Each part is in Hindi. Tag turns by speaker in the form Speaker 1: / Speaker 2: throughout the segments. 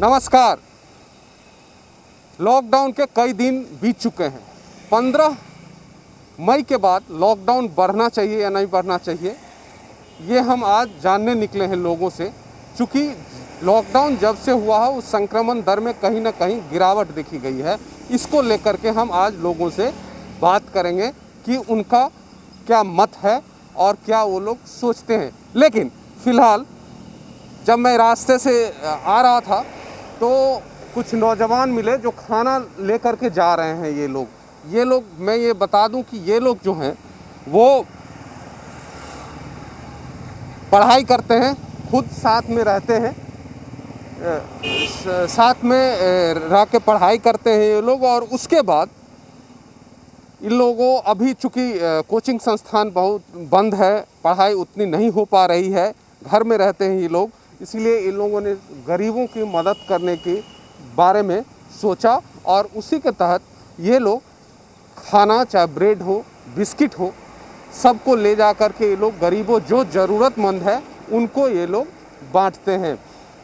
Speaker 1: नमस्कार। लॉकडाउन के कई दिन बीत चुके हैं। 15 मई के बाद लॉकडाउन बढ़ना चाहिए या नहीं बढ़ना चाहिए, ये हम आज जानने निकले हैं लोगों से। चूँकि लॉकडाउन जब से हुआ है उस संक्रमण दर में कहीं ना कहीं गिरावट देखी गई है। इसको लेकर के हम आज लोगों से बात करेंगे कि उनका क्या मत है और क्या वो लोग सोचते हैं। लेकिन फ़िलहाल जब मैं रास्ते से आ रहा था तो कुछ नौजवान मिले जो खाना लेकर के जा रहे हैं। ये लोग मैं ये बता दूं कि ये लोग जो हैं वो पढ़ाई करते हैं, खुद साथ में रहते हैं, साथ में रह के पढ़ाई करते हैं ये लोग। और उसके बाद इन लोगों अभी चूँकि कोचिंग संस्थान बहुत बंद है, पढ़ाई उतनी नहीं हो पा रही है, घर में रहते हैं ये लोग, इसलिए इन लोगों ने गरीबों की मदद करने के बारे में सोचा और उसी के तहत ये लोग खाना, चाहे ब्रेड हो, बिस्किट हो, सबको ले जा कर के ये लोग गरीबों जो ज़रूरतमंद है उनको ये लोग बांटते हैं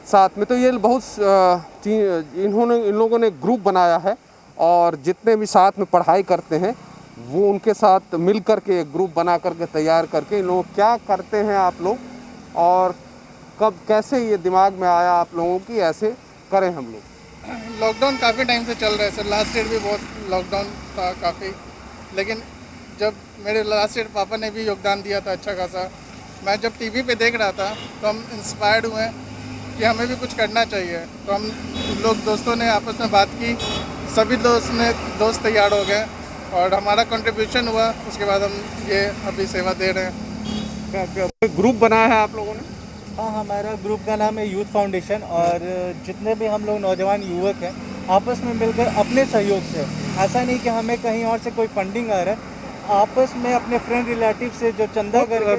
Speaker 1: साथ में। तो ये बहुत इन लोगों ने ग्रुप बनाया है और जितने भी साथ में पढ़ाई करते हैं वो उनके साथ मिल कर के एक ग्रुप बना करके तैयार करके इन लोग क्या करते हैं आप लोग, और कब कैसे ये दिमाग में आया आप लोगों की ऐसे करें हम लोग।
Speaker 2: लॉकडाउन काफ़ी टाइम से चल रहा है सर। लास्ट ईयर भी बहुत लॉकडाउन था काफ़ी, लेकिन जब मेरे लास्ट ईयर पापा ने भी योगदान दिया था अच्छा खासा। मैं जब टीवी पे देख रहा था तो हम इंस्पायर्ड हुए कि हमें भी कुछ करना चाहिए। तो हम लोग दोस्तों ने आपस में बात की, सभी दोस्त तैयार हो गए और हमारा कंट्रीब्यूशन हुआ। उसके बाद हम ये अभी सेवा दे रहे हैं।
Speaker 1: ग्रुप बनाया है आप लोगों ने?
Speaker 3: हाँ, हमारा ग्रुप का नाम है यूथ फाउंडेशन और जितने भी हम लोग नौजवान युवक हैं आपस में मिलकर अपने सहयोग से, ऐसा नहीं कि हमें कहीं और से कोई फंडिंग आ रहा है, आपस में अपने फ्रेंड रिलेटिव से जो चंदा करके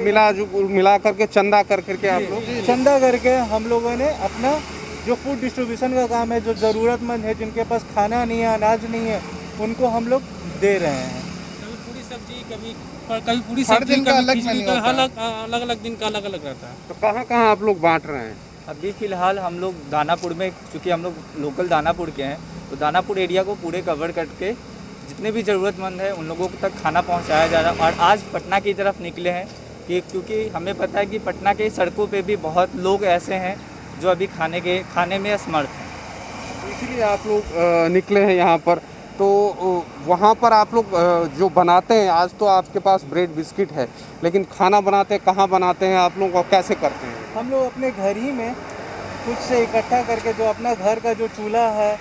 Speaker 1: मिला करके चंदा करके आप लोग
Speaker 3: चंदा करके हम लोगों ने अपना जो फूड डिस्ट्रीब्यूशन का काम है, जो ज़रूरतमंद है, जिनके पास खाना नहीं है, अनाज नहीं है, उनको हम लोग दे रहे हैं।
Speaker 4: पूरी सब्जी कभी पूरी सब्जी
Speaker 2: दिन का अलग
Speaker 4: खिचड़ी का अलग दिन का अलग रहता है।
Speaker 1: तो कहाँ आप लोग बांट रहे हैं?
Speaker 5: अभी फ़िलहाल हम लोग दानापुर में, क्योंकि हम लोग लोकल दानापुर के हैं, तो दानापुर एरिया को पूरे कवर करके जितने भी ज़रूरतमंद है उन लोगों तक खाना पहुंचाया जा रहा है। और आज पटना की तरफ निकले हैं क्योंकि हमें पता है कि पटना के सड़कों पे भी बहुत लोग ऐसे हैं जो अभी खाने में असमर्थ हैं।
Speaker 1: इसीलिए आप लोग निकले हैं यहाँ पर। तो वहाँ पर आप लोग जो बनाते हैं, आज तो आपके पास ब्रेड बिस्किट है, लेकिन खाना बनाते कहाँ बनाते हैं आप लोग और कैसे करते हैं?
Speaker 3: हम लोग अपने घर ही में खुद से इकट्ठा करके, जो अपना घर का जो चूल्हा है,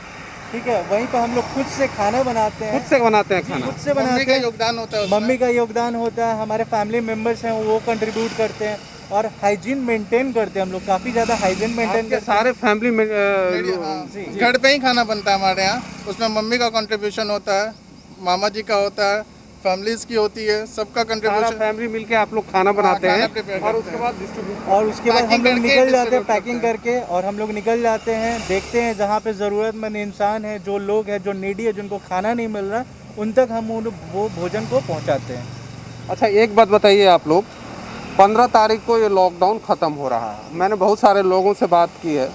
Speaker 3: ठीक है, वहीं पर हम लोग खुद से खाना बनाते हैं।
Speaker 1: खुद से बनाते हैं खाना?
Speaker 3: खुद से बनाते हैं।
Speaker 2: योगदान होता है उसमें।
Speaker 3: मम्मी का योगदान होता है, हमारे फैमिली मेम्बर्स हैं वो कंट्रीब्यूट करते हैं और हाइजीन मेंटेन करते हैं। हम लोग काफ़ी ज़्यादा हाइजीन मेंटेन करते हैं।
Speaker 1: सारे फैमिली में
Speaker 2: घर पे ही खाना बनता है हमारे यहाँ। उसमें मम्मी का कंट्रीब्यूशन होता है, मामा जी का होता है, फैमिलीज की होती है, सबका कंट्रीब्यूशन।
Speaker 1: फैमिली मिलके आप लोग खाना बनाते हैं और उसके बाद
Speaker 3: और उसके बाद हम लोग निकल जाते हैं पैकिंग करके, और हम लोग निकल जाते हैं, देखते हैं जहाँ पे ज़रूरतमंद इंसान है, जो लोग हैं, जो नीडी है, जिनको खाना नहीं मिल रहा, उन तक हम वो भोजन को पहुँचाते हैं।
Speaker 1: अच्छा, एक बात बताइए आप लोग, 15 तारीख को ये लॉकडाउन ख़त्म हो रहा है। मैंने बहुत सारे लोगों से बात की है,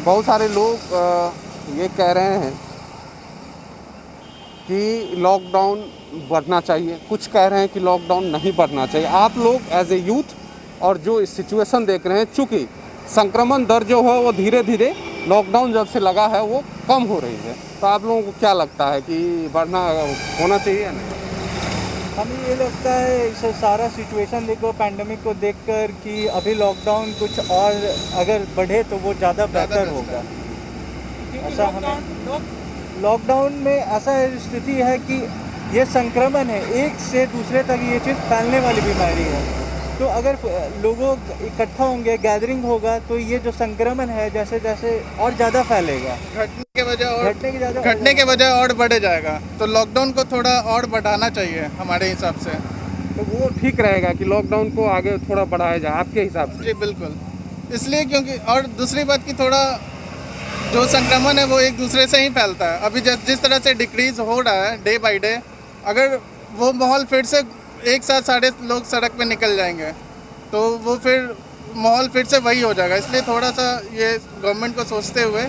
Speaker 1: बहुत सारे लोग ये कह रहे हैं कि लॉकडाउन बढ़ना चाहिए, कुछ कह रहे हैं कि लॉकडाउन नहीं बढ़ना चाहिए। आप लोग एज ए यूथ और जो इस सिचुएशन देख रहे हैं, चूँकि संक्रमण दर जो है वो धीरे धीरे लॉकडाउन जब से लगा है वो कम हो रही है, तो आप लोगों को क्या लगता है कि बढ़ना होना चाहिए या नहीं?
Speaker 3: हमें ये लगता है इस सारा सिचुएशन देखो, पैंडेमिक को देखकर, कि अभी लॉकडाउन कुछ और अगर बढ़े तो वो ज़्यादा बेहतर होगा। ऐसा हमें लॉकडाउन में ऐसा स्थिति है कि ये संक्रमण है, एक से दूसरे तक ये चीज़ फैलने वाली बीमारी है। तो अगर लोगों इकट्ठा होंगे, गैदरिंग होगा, तो ये जो संक्रमण है जैसे जैसे और ज़्यादा फैलेगा,
Speaker 2: घटने के बजाय और बढ़े जाएगा। तो लॉकडाउन को थोड़ा और बढ़ाना चाहिए हमारे हिसाब से।
Speaker 1: तो वो ठीक रहेगा कि लॉकडाउन को आगे थोड़ा बढ़ाया जाए आपके हिसाब से?
Speaker 2: जी बिल्कुल, इसलिए क्योंकि और दूसरी बात कि थोड़ा जो संक्रमण है वो एक दूसरे से ही फैलता है। अभी जिस तरह से डिक्रीज हो रहा है डे बाय डे, अगर वो माहौल फिर से एक साथ सारे लोग सड़क पे निकल जाएंगे तो वो फिर माहौल फिर से वही हो जाएगा। इसलिए थोड़ा सा ये गवर्नमेंट को सोचते हुए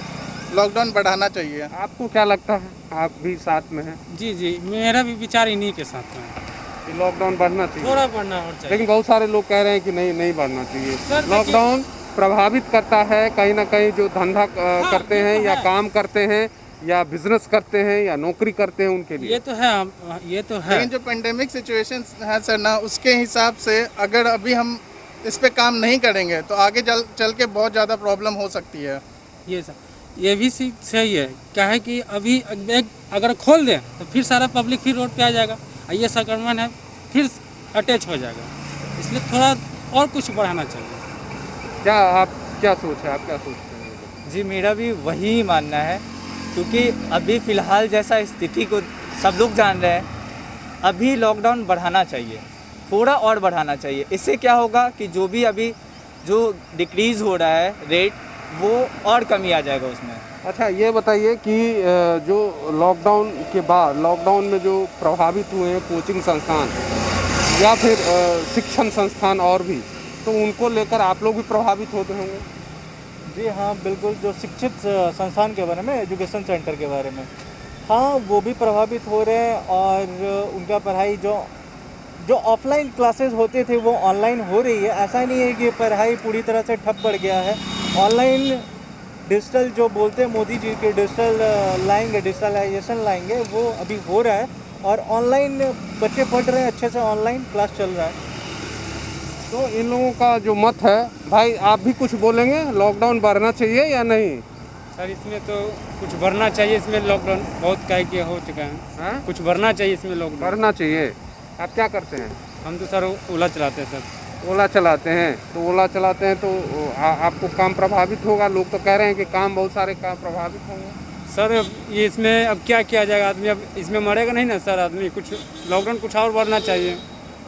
Speaker 2: लॉकडाउन बढ़ाना चाहिए।
Speaker 1: आपको क्या लगता है, आप भी साथ में हैं
Speaker 4: जी जी, मेरा भी विचार इन्हीं के साथ में है।
Speaker 1: कि लॉकडाउन बढ़ना चाहिए?
Speaker 4: थोड़ा बढ़ना और चाहिए।
Speaker 1: लेकिन बहुत सारे लोग कह रहे हैं कि नहीं, नहीं बढ़ना चाहिए।
Speaker 4: सर, देखिए-
Speaker 1: लॉकडाउन प्रभावित करता है कहीं ना कहीं जो धंधा करते
Speaker 4: ये
Speaker 1: हैं
Speaker 4: तो
Speaker 1: या
Speaker 4: है।
Speaker 1: काम करते हैं या बिजनेस करते हैं या नौकरी करते हैं उनके लिए।
Speaker 4: ये तो है, ये तो है।
Speaker 2: लेकिन जो पेंडेमिक सिचुएशन है सर ना, उसके हिसाब से अगर अभी हम इस पे काम नहीं करेंगे तो आगे चल के बहुत ज़्यादा प्रॉब्लम हो सकती है।
Speaker 4: ये सर, ये भी सही है। क्या है कि अभी अगर खोल दें तो फिर सारा पब्लिक फिर रोड पे आ जाएगा और ये संक्रमण है फिर अटैच हो जाएगा। इसलिए थोड़ा और कुछ बढ़ाना चाहिए।
Speaker 1: क्या सोच है, आप क्या सोचते हैं?
Speaker 5: जी मेरा भी वही मानना है, क्योंकि अभी फ़िलहाल जैसा स्थिति को सब लोग जान रहे हैं, अभी लॉकडाउन बढ़ाना चाहिए, थोड़ा और बढ़ाना चाहिए। इससे क्या होगा कि जो भी अभी जो डिक्रीज़ हो रहा है रेट, वो और कमी आ जाएगा उसमें।
Speaker 1: अच्छा, ये बताइए कि जो लॉकडाउन के बाद, लॉकडाउन में जो प्रभावित हुए हैं कोचिंग संस्थान या फिर शिक्षण संस्थान और भी, तो उनको लेकर आप लोग भी प्रभावित होते होंगे?
Speaker 3: जी हाँ, बिल्कुल। जो शिक्षित संस्थान के बारे में, एजुकेशन सेंटर के बारे में, हाँ वो भी प्रभावित हो रहे हैं। और उनका पढ़ाई जो ऑफलाइन क्लासेस होते थे वो ऑनलाइन हो रही है। ऐसा नहीं है कि पढ़ाई पूरी तरह से ठप पड़ गया है। ऑनलाइन डिजिटल जो बोलते हैं मोदी जी के, डिजिटल लाएंगे, डिजिटलाइजेशन लाएंगे, वो अभी हो रहा है। और ऑनलाइन बच्चे पढ़ रहे हैं, अच्छे से ऑनलाइन क्लास चल रहा है।
Speaker 1: तो इन लोगों का जो मत है, भाई आप भी कुछ बोलेंगे, लॉकडाउन बढ़ना चाहिए या नहीं?
Speaker 4: सर इसमें तो कुछ बढ़ना चाहिए। इसमें लॉकडाउन बहुत क्या किया हो चुका है।
Speaker 1: हाँ?
Speaker 4: कुछ बढ़ना चाहिए इसमें लॉकडाउन।
Speaker 1: बढ़ना चाहिए। आप क्या करते हैं?
Speaker 4: हम तो सर ओला चलाते हैं सर।
Speaker 1: ओला चलाते हैं, तो ओला चलाते हैं तो आपको काम प्रभावित होगा। लोग तो कह रहे हैं कि बहुत सारे काम प्रभावित होंगे।
Speaker 4: सर ये इसमें अब क्या किया जाएगा, आदमी अब इसमें मरेगा नहीं ना सर आदमी। कुछ लॉकडाउन कुछ और बढ़ना चाहिए।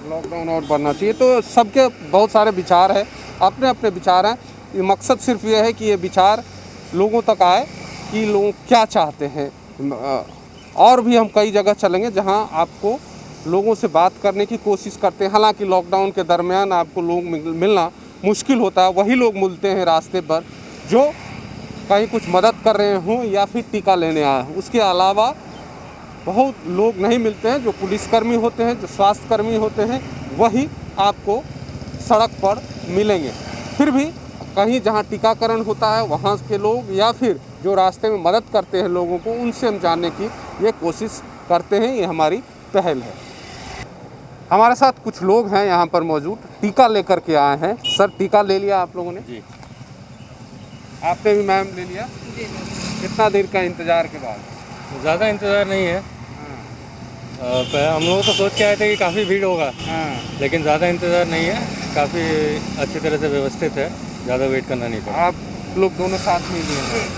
Speaker 1: लॉकडाउन और बढ़ना चाहिए। तो सबके बहुत सारे विचार है, अपने अपने विचार हैं। ये मकसद सिर्फ ये है कि ये विचार लोगों तक आए कि लोग क्या चाहते हैं। और भी हम कई जगह चलेंगे जहां आपको लोगों से बात करने की कोशिश करते हैं। हालांकि लॉकडाउन के दरमियान आपको लोग मिलना मुश्किल होता है। वही लोग मिलते हैं रास्ते पर जो कहीं कुछ मदद कर रहे हों या फिर टीका लेने आए हों। उसके अलावा बहुत लोग नहीं मिलते हैं। जो पुलिसकर्मी होते हैं, जो स्वास्थ्यकर्मी होते हैं, वही आपको सड़क पर मिलेंगे। फिर भी कहीं जहां टीकाकरण होता है वहां के लोग या फिर जो रास्ते में मदद करते हैं लोगों को, उनसे हम जानने की ये कोशिश करते हैं। ये हमारी पहल है। हमारे साथ कुछ लोग हैं यहाँ पर मौजूद, टीका लेकर के आए हैं। सर टीका ले लिया आप लोगों ने?
Speaker 6: जी।
Speaker 1: आपने भी मैम ले लिया?
Speaker 7: जी।
Speaker 1: कितना देर का इंतज़ार के बाद?
Speaker 6: ज़्यादा इंतज़ार नहीं है। हम लोग तो सोच के आए थे कि काफ़ी भीड़ होगा,
Speaker 1: हाँ।
Speaker 6: लेकिन ज़्यादा इंतज़ार नहीं है। काफ़ी अच्छी तरह से व्यवस्थित है, ज़्यादा वेट करना नहीं पड़ा।
Speaker 1: आप लोग दोनों साथ में लिए हैं?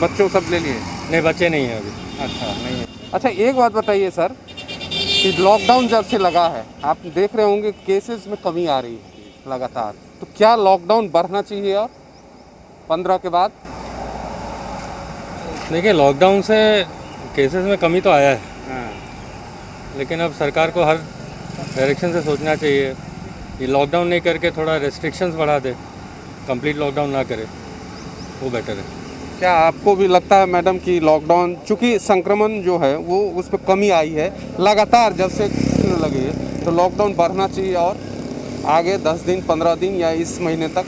Speaker 1: बच्चों सब ले लिए?
Speaker 6: नहीं, बच्चे नहीं हैं अभी।
Speaker 1: अच्छा, नहीं है। अच्छा, एक बात बताइए सर कि लॉकडाउन जब से लगा है, आप देख रहे होंगे केसेस में कमी आ रही है लगातार, तो क्या लॉकडाउन बढ़ना चाहिए अब 15 के बाद?
Speaker 6: देखिए, लॉकडाउन से केसेस में कमी तो आया है,
Speaker 1: हाँ।
Speaker 6: लेकिन अब सरकार को हर डायरेक्शन से सोचना चाहिए। ये लॉकडाउन नहीं करके थोड़ा रेस्ट्रिक्शंस बढ़ा दे, कंप्लीट लॉकडाउन ना करे, वो बेटर है।
Speaker 1: क्या आपको भी लगता है मैडम कि लॉकडाउन, चूँकि संक्रमण जो है वो उस पर कमी आई है लगातार जब से लगी है, तो लॉकडाउन बढ़ना चाहिए और आगे 10 दिन 15 दिन या इस महीने तक?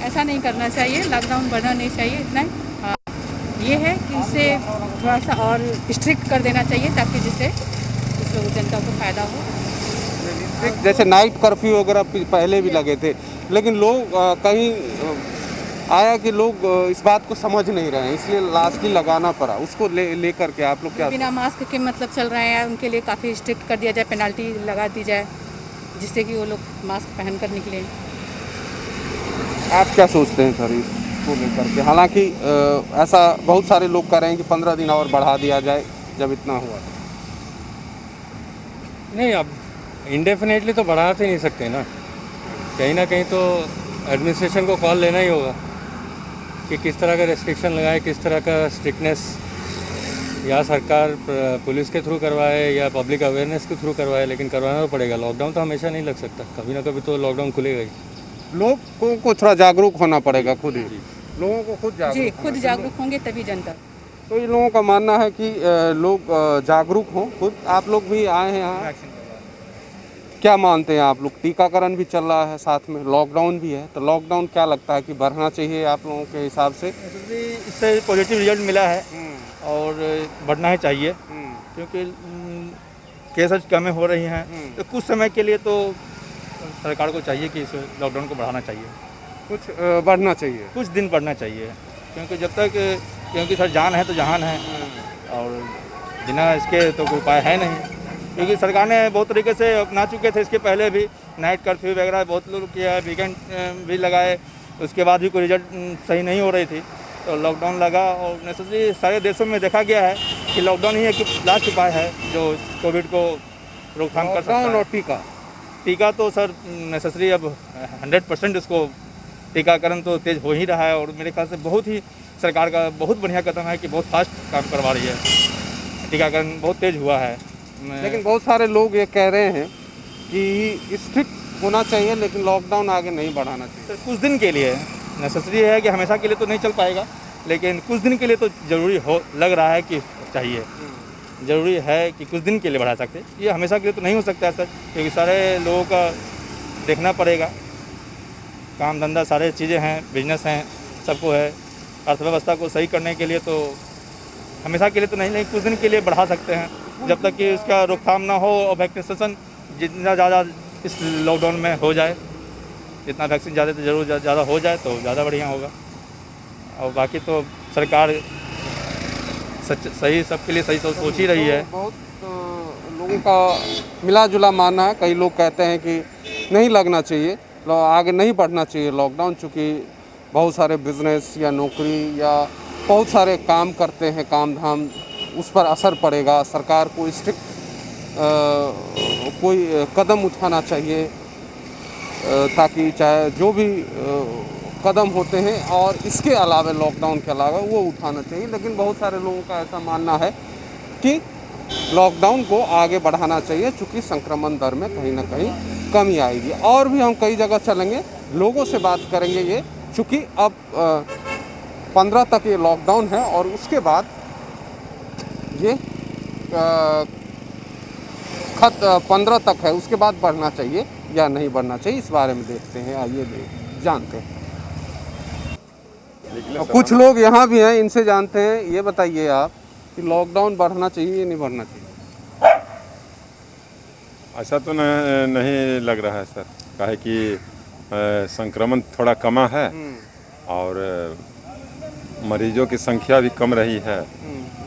Speaker 7: ऐसा नहीं करना चाहिए, लॉकडाउन बढ़ना नहीं चाहिए इतना ही। हाँ, ये है कि इसे थोड़ा सा और स्ट्रिक्ट कर देना चाहिए ताकि जिससे कुछ लोगों जनता को फ़ायदा हो।
Speaker 1: जैसे नाइट कर्फ्यू वगैरह पहले भी लगे थे, लेकिन लोग कहीं आया कि लोग इस बात को समझ नहीं रहे हैं, इसलिए लास्टली लगाना पड़ा। उसको लेकर के आप लोग क्या?
Speaker 7: बिना मास्क के मतलब चल रहे हैं, उनके लिए काफ़ी स्ट्रिक्ट कर दिया जाए, पेनल्टी लगा दी जाए जिससे कि वो लोग मास्क पहन कर निकलें।
Speaker 1: आप क्या सोचते हैं सर इसको लेकर के? हालांकि ऐसा बहुत सारे लोग कह रहे हैं कि 15 दिन और बढ़ा दिया जाए जब इतना हुआ।
Speaker 6: नहीं, अब इंडेफिनेटली तो बढ़ा तो नहीं सकते ना। कहीं ना कहीं तो एडमिनिस्ट्रेशन को कॉल लेना ही होगा कि किस तरह का रेस्ट्रिक्शन लगाए, किस तरह का स्ट्रिक्टनेस, या सरकार पुलिस के थ्रू करवाए या पब्लिक अवेयरनेस के थ्रू करवाए, लेकिन करवाना तो पड़ेगा। लॉकडाउन तो हमेशा नहीं लग सकता, कभी ना कभी तो लॉकडाउन खुलेगा ही।
Speaker 1: लोगों को थोड़ा जागरूक होना पड़ेगा खुद ही। लोगों को खुद
Speaker 7: जी
Speaker 1: जागरूक
Speaker 7: खुद जागरूक होंगे तभी जनता।
Speaker 1: तो इन लोगों का मानना है कि लोग जागरूक हों खुद। आप लोग भी आए हैं यहाँ, क्या मानते हैं आप लोग? टीकाकरण भी चल रहा है, साथ में लॉकडाउन भी है, तो लॉकडाउन क्या लगता है कि बढ़ना चाहिए आप लोगों के हिसाब से?
Speaker 8: इससे पॉजिटिव रिजल्ट मिला है और बढ़ना ही चाहिए, क्योंकि केसेस कम हो रही हैं। तो कुछ समय के लिए तो सरकार को चाहिए कि इस लॉकडाउन को बढ़ाना चाहिए,
Speaker 1: कुछ बढ़ना चाहिए,
Speaker 8: कुछ दिन बढ़ना चाहिए, क्योंकि जब तक क्योंकि सर जान है तो जहान है, और बिना इसके तो कोई उपाय है नहीं। क्योंकि सरकार ने बहुत तरीके से अपना चुके थे इसके पहले भी, नाइट कर्फ्यू वगैरह बहुत लोग किया, वीकेंड भी लगाए, उसके बाद भी कोई रिजल्ट सही नहीं हो रही थी, तो लॉकडाउन लगा। और नेसेसरी सारे देशों में देखा गया है कि लॉकडाउन ही एक लास्ट उपाय है जो कोविड को रोकथाम कर सकता है।
Speaker 1: और टीका
Speaker 8: टीका तो सर नेसेसरी अब 100% इसको टीकाकरण तो तेज़ हो ही रहा है, और मेरे ख्याल से बहुत ही सरकार का बहुत बढ़िया कदम है कि बहुत फास्ट काम करवा रही है, टीकाकरण बहुत तेज़ हुआ है।
Speaker 1: लेकिन बहुत सारे लोग ये कह रहे हैं कि स्ट्रिक्ट होना चाहिए लेकिन लॉकडाउन आगे नहीं बढ़ाना चाहिए।
Speaker 8: सर कुछ दिन के लिए नेसेसरी है कि हमेशा के लिए तो नहीं चल पाएगा, लेकिन कुछ दिन के लिए तो ज़रूरी हो लग रहा है कि चाहिए, ज़रूरी है कि कुछ दिन के लिए बढ़ा सकते। ये हमेशा के लिए तो नहीं हो सकता है सर, क्योंकि सारे लोगों का देखना पड़ेगा, काम धंधा सारे चीज़ें हैं, बिजनेस हैं, सबको है। अर्थव्यवस्था को सही करने के लिए तो हमेशा के लिए तो नहीं, लेकिन कुछ दिन के लिए बढ़ा सकते हैं, जब तक कि इसका रोकथाम ना हो और वैक्सीनेशन जितना ज़्यादा इस लॉकडाउन में हो जाए, जितना वैक्सीन ज़्यादा से जरूर ज़्यादा हो जाए तो ज़्यादा बढ़िया होगा। और बाकी तो सरकार सही सबके लिए सही सोच ही रही है।
Speaker 1: बहुत लोगों का मिला जुला मानना है। कई लोग कहते हैं कि नहीं लगना चाहिए, आगे नहीं बढ़ना चाहिए लॉकडाउन, चूँकि बहुत सारे बिजनेस या नौकरी या बहुत सारे काम करते हैं, काम धाम, उस पर असर पड़ेगा। सरकार को स्ट्रिक्ट कोई कदम उठाना चाहिए, ताकि चाहे जो भी कदम होते हैं और इसके अलावा लॉकडाउन के अलावा वो उठाना चाहिए। लेकिन बहुत सारे लोगों का ऐसा मानना है कि लॉकडाउन को आगे बढ़ाना चाहिए, चूँकि संक्रमण दर में कहीं ना कहीं कमी आएगी। और भी हम कई जगह चलेंगे, लोगों से बात करेंगे ये, चूँकि अब 15 तक ये लॉकडाउन है और उसके बाद ये 15 तक है, उसके बाद बढ़ना चाहिए या नहीं बढ़ना चाहिए, इस बारे में देखते हैं, आइए जानते हैं। कुछ लोग यहाँ भी हैं, इनसे जानते हैं। ये बताइए आप कि लॉकडाउन बढ़ना चाहिए या नहीं बढ़ना चाहिए?
Speaker 9: ऐसा तो नहीं लग रहा है सर, काहे कि संक्रमण थोड़ा कमा है और मरीजों की संख्या भी कम रही है।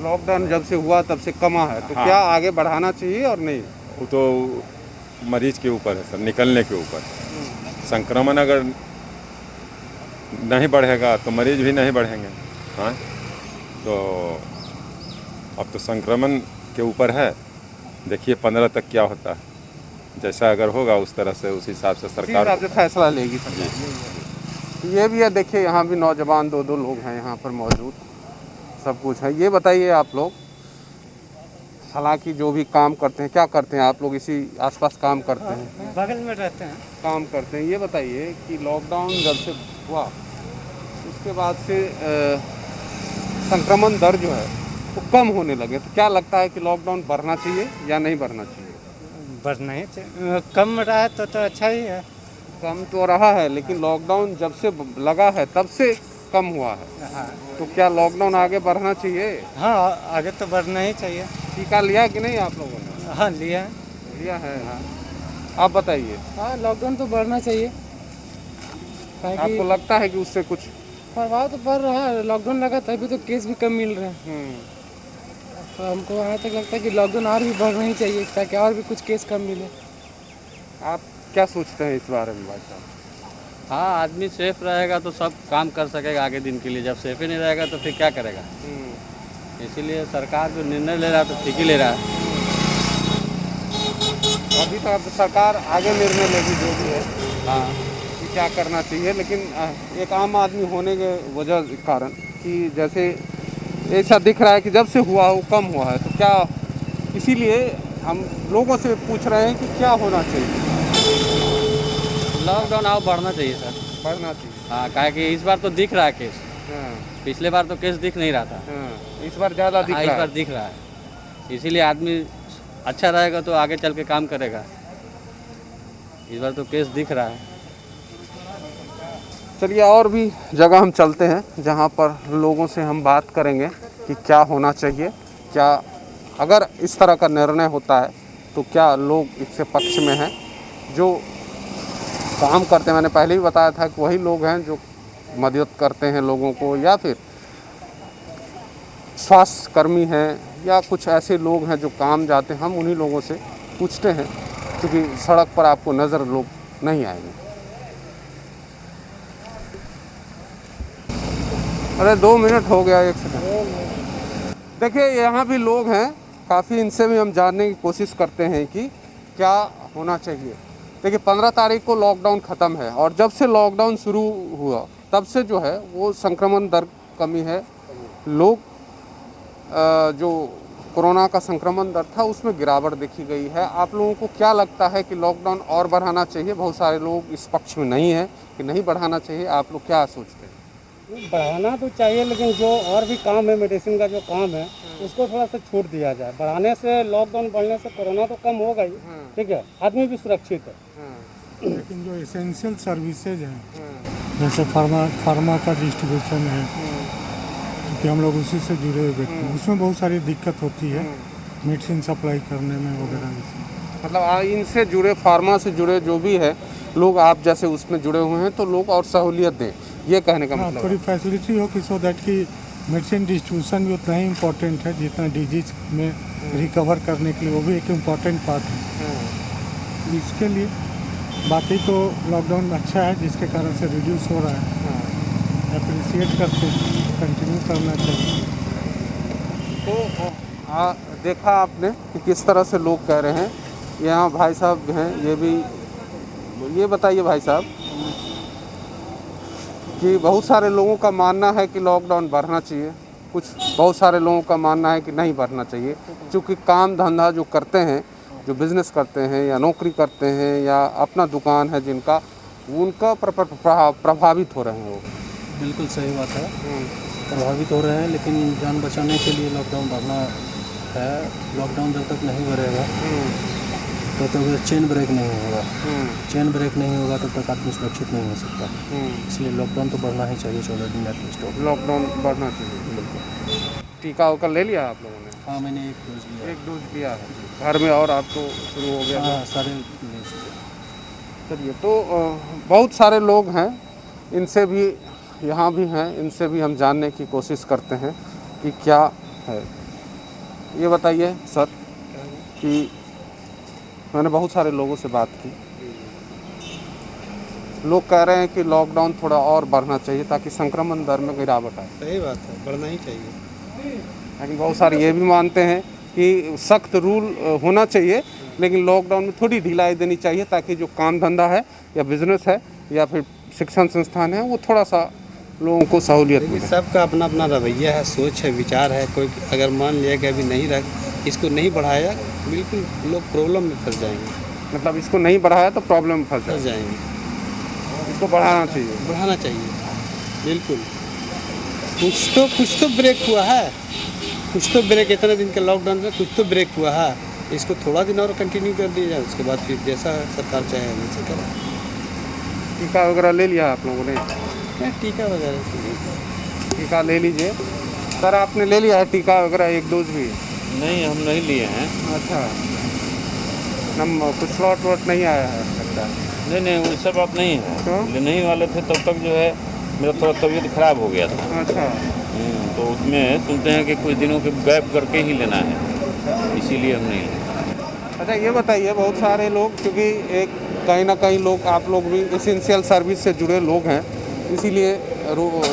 Speaker 1: लॉकडाउन जब से हुआ तब से कमा है, तो क्या आगे बढ़ाना चाहिए और नहीं?
Speaker 9: वो तो मरीज के ऊपर है सर, निकलने के ऊपर। संक्रमण अगर नहीं बढ़ेगा तो मरीज भी नहीं बढ़ेंगे। हाँ, तो अब तो संक्रमण के ऊपर है, देखिए 15 तक क्या होता है। जैसा अगर होगा उस तरह से, उस हिसाब से सरकार
Speaker 1: फैसला लेगी सरकार। ये भी है, देखिए यहाँ भी नौजवान दो लोग हैं यहाँ पर मौजूद, सब कुछ है। ये बताइए आप लोग, हालांकि जो भी काम करते हैं, क्या करते हैं आप लोग? इसी आसपास काम करते हैं,
Speaker 3: बगल में रहते हैं,
Speaker 1: काम करते हैं। ये बताइए कि लॉकडाउन जब से हुआ उसके बाद से संक्रमण दर जो है वो कम होने लगे, तो क्या लगता है कि लॉकडाउन बढ़ना चाहिए या नहीं बढ़ना चाहिए?
Speaker 3: बढ़ना ही चाहिए, कम रहा है तो अच्छा ही है।
Speaker 1: कम तो रहा है, लेकिन लॉकडाउन जब से लगा है तब से कम हुआ है।
Speaker 3: हाँ,
Speaker 1: तो क्या लॉकडाउन आगे बढ़ना चाहिए?
Speaker 3: हाँ आगे तो बढ़ना ही चाहिए।
Speaker 1: टीका लिया कि नहीं आप लोगों ने?
Speaker 3: हाँ लिया
Speaker 1: है। हाँ, आप बताइए,
Speaker 4: हाँ लॉकडाउन तो बढ़ना चाहिए।
Speaker 1: आपको लगता है कि उससे कुछ
Speaker 4: प्रभाव तो पड़ रहा है, लॉकडाउन लगा तभी तो केस भी कम मिल रहे हैं। तो हमको यहाँ तक लगता है कि लॉकडाउन और भी बढ़ना ही चाहिए, ताकि और भी कुछ केस कम मिले।
Speaker 1: आप क्या सोचते हैं इस बारे में भाई साहब?
Speaker 10: हाँ, आदमी सेफ रहेगा तो सब काम कर सकेगा आगे दिन के लिए। जब सेफ ही नहीं रहेगा तो फिर क्या करेगा? इसीलिए सरकार जो निर्णय ले रहा है तो ठीक ही ले रहा है।
Speaker 1: अभी तक सरकार आगे निर्णय लेगी जो भी है,
Speaker 10: हाँ,
Speaker 1: कि क्या करना चाहिए। लेकिन एक आम आदमी होने के वजह के कारण कि जैसे ऐसा दिख रहा है कि जब से हुआ वो कम हुआ है, तो क्या, इसीलिए हम लोगों से पूछ रहे हैं कि क्या होना चाहिए?
Speaker 10: लॉकडाउन आओ बढ़ना चाहिए सर,
Speaker 1: बढ़ना चाहिए।
Speaker 10: हाँ, काहे कि इस बार तो दिख रहा है केस पिछले बार तो केस दिख नहीं रहा था।
Speaker 1: इस बार ज़्यादा दिख
Speaker 10: हाँ, इस
Speaker 1: रहा
Speaker 10: बार
Speaker 1: है।
Speaker 10: दिख रहा है, इसीलिए आदमी अच्छा रहेगा तो आगे चल के काम करेगा। इस बार तो केस दिख रहा है।
Speaker 1: चलिए और भी जगह हम चलते हैं जहाँ पर लोगों से हम बात करेंगे कि क्या होना चाहिए, क्या अगर इस तरह का निर्णय होता है तो क्या लोग इससे पक्ष में हैं। जो काम करते हैं, मैंने पहले ही बताया था कि वही लोग हैं जो मदद करते हैं लोगों को, या फिर स्वास्थ्य कर्मी हैं या कुछ ऐसे लोग हैं जो काम जाते हैं। हम उन्हीं लोगों से पूछते हैं क्योंकि सड़क पर आपको नज़र लोग नहीं आएंगे। अरे 2 मिनट हो गया, 1 सेकंड। देखिए यहाँ भी लोग हैं काफ़ी, इनसे भी हम जानने की कोशिश करते हैं कि क्या होना चाहिए। देखिए 15 तारीख को लॉकडाउन ख़त्म है और जब से लॉकडाउन शुरू हुआ तब से जो है वो संक्रमण दर कमी है। लोग जो कोरोना का संक्रमण दर था उसमें गिरावट देखी गई है। आप लोगों को क्या लगता है कि लॉकडाउन और बढ़ाना चाहिए? बहुत सारे लोग इस पक्ष में नहीं है कि नहीं बढ़ाना चाहिए। आप लोग क्या सोचते हैं?
Speaker 4: बढ़ाना तो चाहिए, लेकिन जो और भी काम है, मेडिसिन का जो काम है उसको थोड़ा सा छूट दिया जाए। बढ़ाने से, लॉकडाउन बढ़ने से कोरोना तो कम होगा ही, ठीक है, आदमी भी सुरक्षित है।
Speaker 11: लेकिन जो एसेंशियल सर्विसेज हैं, जैसे फार्मा का डिस्ट्रीब्यूशन है, क्योंकि हम लोग उसी से जुड़े हुए व्यक्ति हैं, उसमें बहुत सारी दिक्कत होती है मेडिसिन सप्लाई करने में वगैरह।
Speaker 1: मतलब इनसे जुड़े, फार्मा से जुड़े जो भी है लोग, आप जैसे उसमें जुड़े हुए हैं, तो लोग और सहूलियत दें, ये कहने का मतलब
Speaker 11: थोड़ी फैसिलिटी हो कि सो दैट कि मेडिसिन डिस्ट्रीब्यूशन भी उतना ही इम्पोर्टेंट है जितना डिजीज में रिकवर करने के लिए, वो भी एक इम्पॉर्टेंट पार्ट है। इसके लिए बाकी तो लॉकडाउन अच्छा है जिसके कारण से रिड्यूस हो रहा है, अप्रिशिएट करते हैं, कंटिन्यू करना चाहिए।
Speaker 1: तो देखा आपने कि किस तरह से लोग कह रहे हैं। यहाँ भाई साहब हैं, ये भी, ये बताइए भाई साहब कि बहुत सारे लोगों का मानना है कि लॉकडाउन बढ़ना चाहिए, कुछ बहुत सारे लोगों का मानना है कि नहीं बढ़ना चाहिए, क्योंकि काम धंधा जो करते हैं, जो बिज़नेस करते हैं या नौकरी करते हैं या अपना दुकान है जिनका, उनका प्रभावित हो रहे हैं वो।
Speaker 12: बिल्कुल सही बात है, प्रभावित हो रहे हैं, लेकिन जान बचाने के लिए लॉकडाउन बढ़ना है। लॉकडाउन जब तक नहीं बढ़ेगा तब तक चेन ब्रेक नहीं होगा। चेन ब्रेक नहीं होगा तब तक आदमी सुरक्षित नहीं हो सकता। इसलिए लॉकडाउन तो बढ़ना ही चाहिए, 14 दिन एटलीस्ट
Speaker 1: लॉकडाउन बढ़ना चाहिए। बिल्कुल। टीका उका ले लिया आप लोगों ने?
Speaker 12: हाँ, मैंने 1 डोज लिया।
Speaker 1: 1 डोज लिया है घर में, और आपको शुरू हो गया?
Speaker 12: हाँ, सारे।
Speaker 1: चलिए, तो बहुत सारे लोग हैं, इनसे भी, यहाँ भी हैं, इनसे भी हम जानने की कोशिश करते हैं कि क्या है। ये बताइए सर कि मैंने बहुत सारे लोगों से बात की, लोग कह रहे हैं कि लॉकडाउन थोड़ा और बढ़ना चाहिए ताकि संक्रमण दर में गिरावट आए।
Speaker 12: सही बात है, बढ़ना ही चाहिए।
Speaker 1: लेकिन बहुत सारे ये भी मानते हैं कि सख्त रूल होना चाहिए, लेकिन लॉकडाउन में थोड़ी ढिलाई देनी चाहिए ताकि जो काम धंधा है या बिजनेस है या फिर शिक्षण संस्थान है, वो थोड़ा सा लोगों को सहूलियत मिले।
Speaker 12: सबका अपना अपना रवैया है, सोच है, विचार है। कोई अगर मान लिया कि अभी नहीं इसको नहीं बढ़ाया, बिल्कुल लोग प्रॉब्लम में फंस जाएंगे।
Speaker 1: मतलब इसको नहीं बढ़ाया तो प्रॉब्लम में फंस
Speaker 12: जाएंगे।
Speaker 1: इसको बढ़ाना चाहिए,
Speaker 12: बढ़ाना चाहिए, बिल्कुल। कुछ तो ब्रेक हुआ है, कुछ तो ब्रेक, इतने दिन के लॉकडाउन में कुछ तो ब्रेक हुआ है। इसको थोड़ा दिन और कंटिन्यू कर दिया जाए, उसके बाद फिर जैसा सरकार चाहे वैसे करें।
Speaker 1: टीका वगैरह ले लिया आप लोगों ने?
Speaker 12: टीका वगैरह
Speaker 1: टीका ले लीजिए। सर आपने ले लिया है टीका वगैरह, 1 डोज भी?
Speaker 13: नहीं, हम नहीं लिए हैं।
Speaker 1: अच्छा, कुछ स्लॉट वॉट नहीं आया है लगता है?
Speaker 13: नहीं, वैसा बात नहीं है। तो? लेने वाले थे तब तक जो है मेरा थोड़ा तबीयत खराब हो गया था।
Speaker 1: अच्छा।
Speaker 13: तो उसमें सुनते हैं कि कुछ दिनों के गैप करके ही लेना है, इसीलिए हम नहीं लेते।
Speaker 1: अच्छा, ये बताइए, बहुत सारे लोग, क्योंकि एक कहीं ना कहीं लोग, आप लोग भी एसेंशियल सर्विस से जुड़े लोग हैं, इसीलिए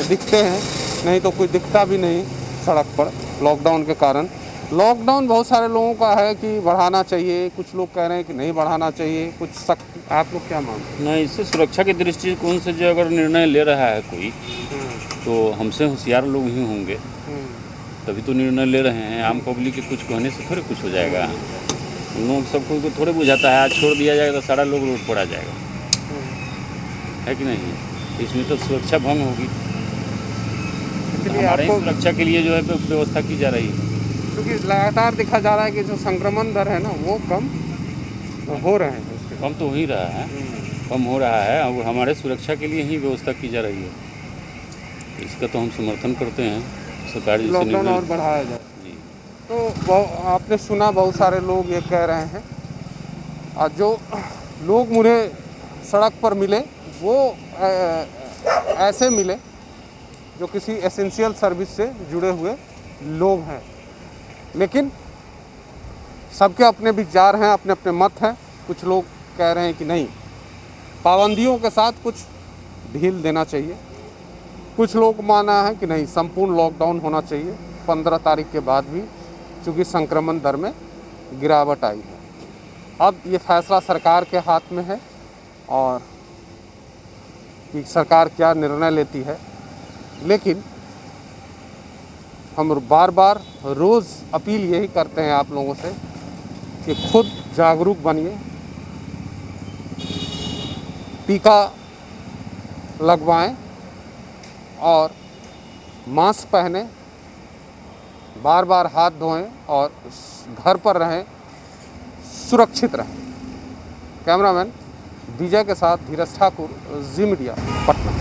Speaker 1: दिखते हैं, नहीं तो कोई दिखता भी नहीं सड़क पर लॉकडाउन के कारण। लॉकडाउन बहुत सारे लोगों का है कि बढ़ाना चाहिए, कुछ लोग कह रहे हैं कि नहीं बढ़ाना चाहिए, कुछ सख्त। आप लोग क्या मानते हैं?
Speaker 13: नहीं, इससे सुरक्षा के दृष्टिकोण से जो अगर निर्णय ले रहा है कोई, तो हमसे होशियार लोग ही होंगे, तभी तो निर्णय ले रहे हैं। आम पब्लिक के कुछ कहने से थोड़े कुछ हो जाएगा। उन लोग सबको तो थोड़े बुझाता है, आज छोड़ दिया जाएगा तो सारा लोग रोड पर आ जाएगा, है कि नहीं? इसमें तो सुरक्षा भंग होगी।
Speaker 1: इसके लिए
Speaker 13: हमारे
Speaker 1: आपको,
Speaker 13: सुरक्षा के लिए जो है व्यवस्था की जा रही है।
Speaker 1: क्योंकि लगातार देखा जा रहा है कि जो संक्रमण दर है ना वो कम हो रहे हैं उसके।
Speaker 13: कम तो हो ही रहा है, कम हो रहा है और हमारे सुरक्षा के लिए ही व्यवस्था की जा रही है। इसका तो हम समर्थन करते हैं, सरकार जैसे
Speaker 1: लॉकडाउन और
Speaker 13: निर्णय।
Speaker 1: बढ़ाया जाए।
Speaker 13: जी।
Speaker 1: तो आपने सुना बहुत सारे लोग ये कह रहे हैं, और जो लोग मुझे सड़क पर मिले वो ऐसे मिले जो किसी एसेंशियल सर्विस से जुड़े हुए लोग हैं, लेकिन सबके अपने विचार हैं, अपने अपने मत हैं। कुछ लोग कह रहे हैं कि नहीं, पाबंदियों के साथ कुछ ढील देना चाहिए। कुछ लोग माना है कि नहीं, संपूर्ण लॉकडाउन होना चाहिए 15 तारीख के बाद भी, क्योंकि संक्रमण दर में गिरावट आई है। अब ये फैसला सरकार के हाथ में है और कि सरकार क्या निर्णय लेती है, लेकिन हम बार बार रोज़ अपील यही करते हैं आप लोगों से कि खुद जागरूक बनिए, टीका लगवाएं और मास्क पहने, बार बार हाथ धोएं और घर पर रहें, सुरक्षित रहें। कैमरामैन विजय के साथ धीरज ठाकुर, जी मीडिया, पटना।